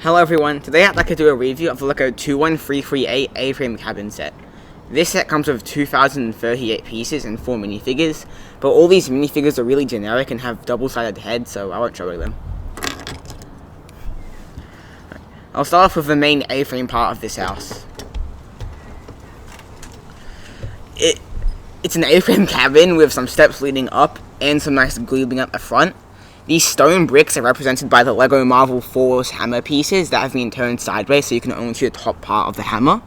Hello everyone, today I'd like to do a review of the LEGO 21338 A-frame cabin set. This set comes with 2,038 pieces and 4 minifigures, but all these minifigures are really generic and have double-sided heads, so I won't show you them. I'll start off with the main A-frame part of this house. It's an A-frame cabin with some steps leading up and some nice gleaming at the front. These stone bricks are represented by the LEGO Marvel Force hammer pieces that have been turned sideways so you can only see the top part of the hammer.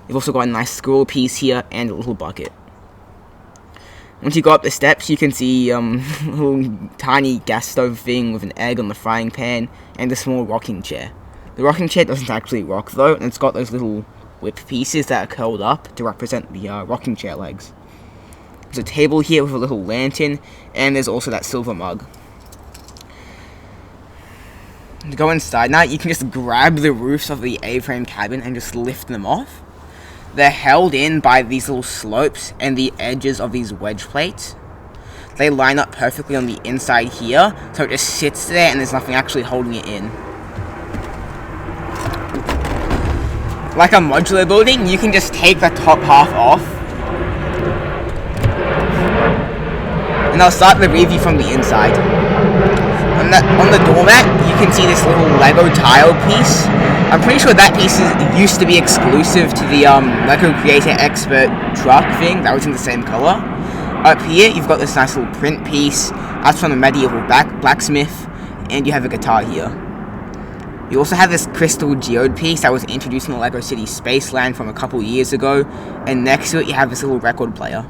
You've also got a nice squirrel piece here and a little bucket. Once you go up the steps, you can see a little tiny gas stove thing with an egg on the frying pan and a small rocking chair. The rocking chair doesn't actually rock though, and it's got those little whip pieces that are curled up to represent the rocking chair legs. There's a table here with a little lantern, and there's also that silver mug. To go inside now, you can just grab the roofs of the A-frame cabin and just lift them off. They're held in by these little slopes and the edges of these wedge plates. They line up perfectly on the inside here, so it just sits there and there's nothing actually holding it in. Like a modular building, you can just take the top half off. And I'll start the review from the inside. On the doormat, you can see this little Lego tile piece. I'm pretty sure that piece used to be exclusive to the Lego Creator Expert truck thing that was in the same color. Up here, you've got this nice little print piece. That's from the medieval blacksmith, and you have a guitar here. You also have this crystal geode piece that was introduced in the Lego City Spaceland from a couple years ago, and next to it, you have this little record player.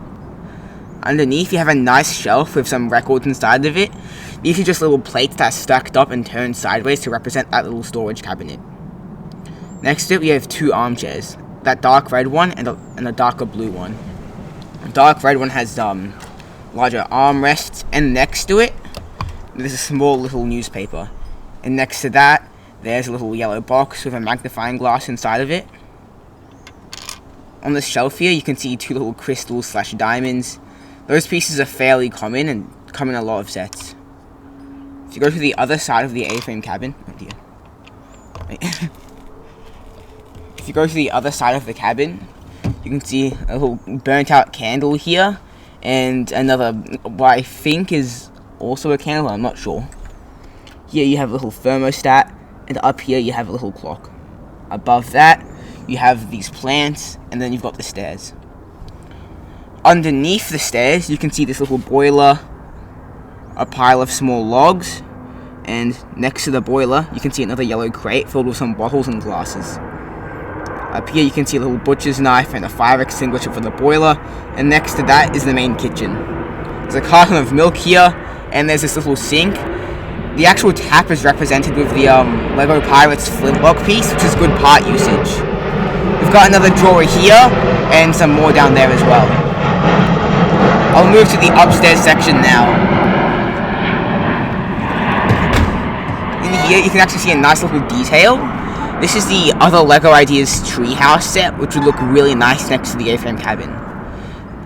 Underneath, you have a nice shelf with some records inside of it. These are just little plates that are stacked up and turned sideways to represent that little storage cabinet. Next to it, we have 2 armchairs. That dark red one and a darker blue one. The dark red one has larger armrests, and next to it, there's a small little newspaper. And next to that, there's a little yellow box with a magnifying glass inside of it. On the shelf here, you can see 2 little crystals/diamonds. Those pieces are fairly common and come in a lot of sets. If you go to the other side of the A-frame cabin, oh dear. Wait. If you go to the other side of the cabin, you can see a little burnt out candle here, and another, what I think is also a candle, I'm not sure. Here you have a little thermostat, and up here you have a little clock. Above that, you have these plants, and then you've got the stairs. Underneath the stairs, you can see this little boiler, a pile of small logs, and next to the boiler, you can see another yellow crate filled with some bottles and glasses. Up here, you can see a little butcher's knife and a fire extinguisher for the boiler, and next to that is the main kitchen. There's a carton of milk here, and there's this little sink. The actual tap is represented with the LEGO Pirates flintlock piece, which is good part usage. We've got another drawer here, and some more down there as well. I'll move to the upstairs section now. In here, you can actually see a nice little detail. This is the other LEGO Ideas treehouse set, which would look really nice next to the A-frame cabin.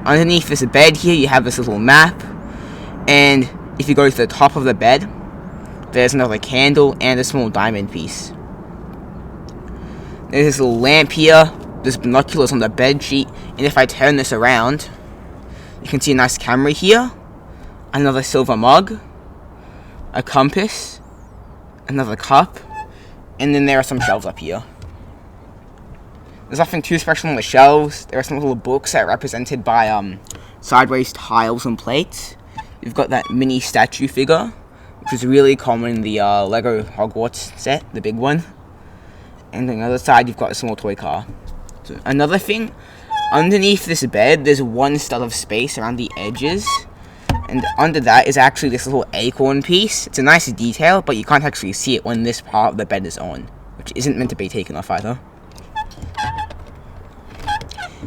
Underneath this bed here, you have this little map. And if you go to the top of the bed, there's another candle and a small diamond piece. There's this little lamp here. There's binoculars on the bed sheet. And if I turn this around, you can see a nice camera here, another silver mug, a compass, another cup, and then there are some shelves up here. There's nothing too special on the shelves. There are some little books that are represented by sideways tiles and plates. You've got that mini statue figure, which is really common in the LEGO Hogwarts set, the big one. And on the other side, you've got a small toy car. So another thing, underneath this bed, there's one stud of space around the edges, and under that is actually this little acorn piece. It's a nice detail, but you can't actually see it when this part of the bed is on, which isn't meant to be taken off either.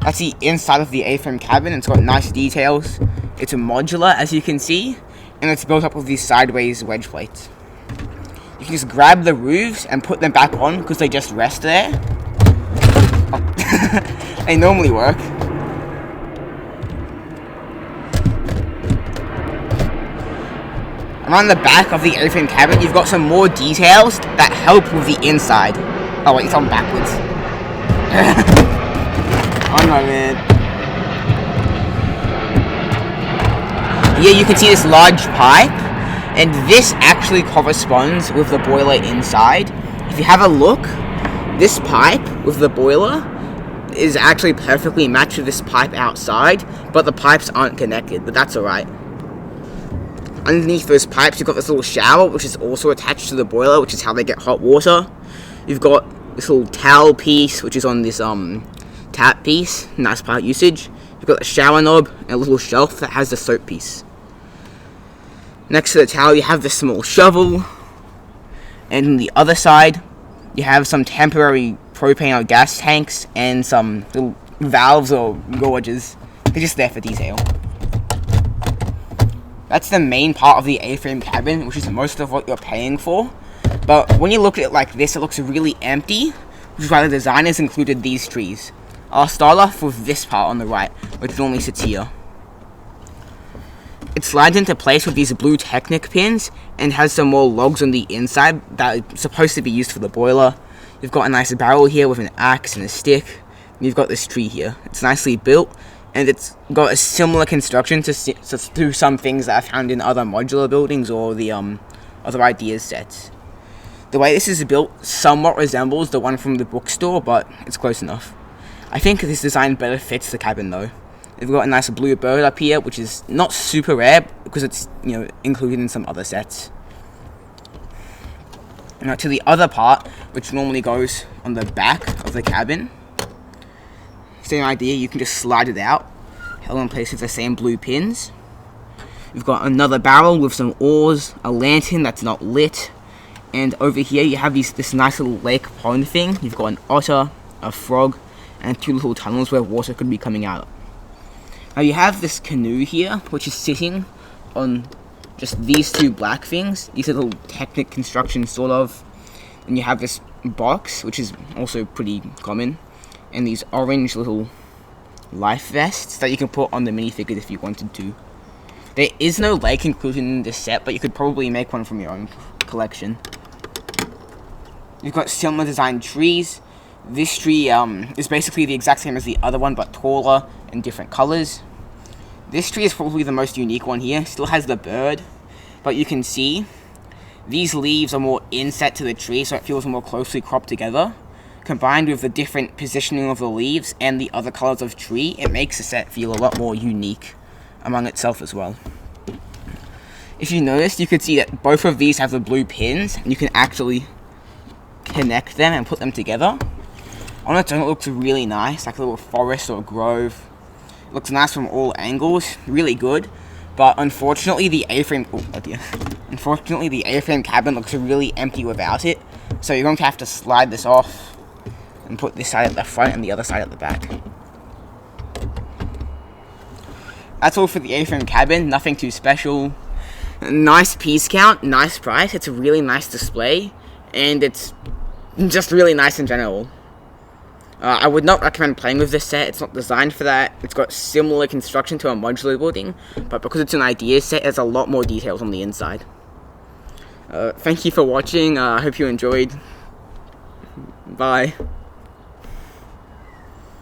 That's the inside of the A-frame cabin. It's got nice details. It's a modular, as you can see, and it's built up with these sideways wedge plates. You can just grab the roofs and put them back on because they just rest there. Oh. They normally work. around the back of the A-frame cabin, you've got some more details that help with the inside. Oh wait, it's on backwards. Oh no, man. Here you can see this large pipe, and this actually corresponds with the boiler inside. If you have a look, this pipe with the boiler is actually perfectly matched with this pipe outside, but the pipes aren't connected, but that's alright. Underneath those pipes, you've got this little shower, which is also attached to the boiler, which is how they get hot water. You've got this little towel piece, which is on this tap piece, nice part usage. You've got a shower knob and a little shelf that has the soap piece. Next to the towel, you have this small shovel, and on the other side, you have some temporary propane or gas tanks and some little valves or gauges. They're just there for detail. That's the main part of the A-frame cabin, which is most of what you're paying for. But when you look at it like this, it looks really empty, which is why the designers included these trees. I'll start off with this part on the right, which normally sits here. It slides into place with these blue Technic pins and has some more logs on the inside that are supposed to be used for the boiler. You've got a nice barrel here with an axe and a stick. And you've got this tree here. It's nicely built, and it's got a similar construction to some things that I found in other modular buildings or the other ideas sets. The way this is built somewhat resembles the one from the bookstore, but it's close enough. I think this design better fits the cabin though. They've got a nice blue bird up here, which is not super rare because it's, included in some other sets. Now to the other part, which normally goes on the back of the cabin. Same idea, you can just slide it out, held in place with the same blue pins. You've got another barrel with some oars, a lantern that's not lit, and over here you have this nice little lake pond thing. You've got an otter, a frog, and 2 little tunnels where water could be coming out. Now you have this canoe here, which is sitting on just these 2 black things. These are little Technic construction, sort of. And you have this box, which is also pretty common, and these orange little life vests that you can put on the minifigures if you wanted to. There is no lake included in this set, but you could probably make one from your own collection. You've got similar designed trees. This tree is basically the exact same as the other one, but taller and different colors. This tree is probably the most unique one here. Still has the bird, but you can see these leaves are more inset to the tree, so it feels more closely cropped together. Combined with the different positioning of the leaves and the other colors of tree, it makes the set feel a lot more unique among itself as well. If you notice, you can see that both of these have the blue pins, and you can actually connect them and put them together. On its own, it looks really nice, like a little forest or grove. It looks nice from all angles, really good. But unfortunately, the A-frame cabin looks really empty without it. So you're going to have to slide this off and put this side at the front and the other side at the back. That's all for the A-frame cabin. Nothing too special. Nice piece count, nice price. It's a really nice display, and it's just really nice in general. I would not recommend playing with this set. It's not designed for that. It's got similar construction to a modular building, but because it's an idea set, there's a lot more details on the inside. Thank you for watching. I hope you enjoyed. Bye.